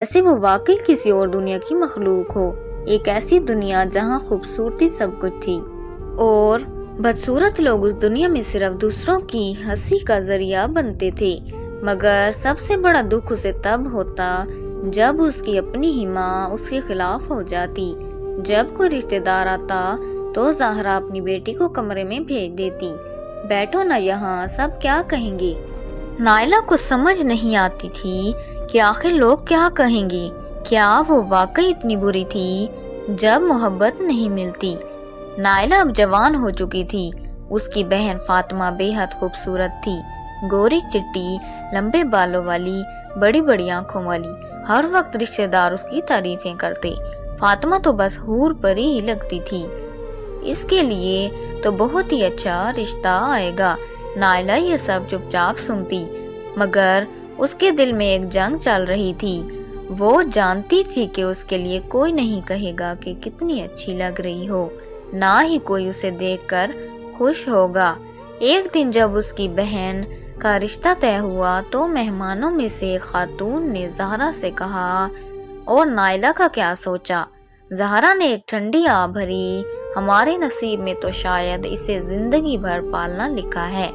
जैसे वो वाकई किसी और दुनिया की मखलूक हो, एक ऐसी दुनिया जहाँ खूबसूरती सब कुछ थी और बदसूरत लोग उस दुनिया में सिर्फ दूसरों की हंसी का जरिया बनते थे। मगर सबसे बड़ा दुख उसे तब होता जब उसकी अपनी ही माँ उसके खिलाफ हो जाती। जब कोई रिश्तेदार आता तो ज़हरा अपनी बेटी को कमरे में भेज देती, बैठो ना यहाँ, सब क्या कहेंगे। नायला को समझ नहीं आती थी कि आखिर लोग क्या कहेंगे। क्या वो वाकई इतनी बुरी थी जब मोहब्बत नहीं मिलती। नायला अब जवान हो चुकी थी। उसकी बहन फातिमा बेहद खूबसूरत थी, गोरी चिट्टी, लंबे बालों वाली, बड़ी बड़ी आंखों वाली। हर वक्त रिश्तेदार उसकी तारीफें करते। फातिमा तो बस हूर परी ही लगती थी। इसके लिए तो बहुत ही अच्छा रिश्ता आएगा। नायला ये सब चुपचाप सुनती, मगर उसके दिल में एक जंग चल रही थी। वो जानती थी कि उसके लिए कोई नहीं कहेगा कि कितनी अच्छी लग रही हो, ना ही कोई उसे देखकर खुश होगा। एक दिन जब उसकी बहन का रिश्ता तय हुआ तो मेहमानों में से एक खातून ने ज़हरा से कहा, और नायला का क्या सोचा। ज़हरा ने एक ठंडी आह भरी, हमारे नसीब में तो शायद इसे जिंदगी भर पालना लिखा है।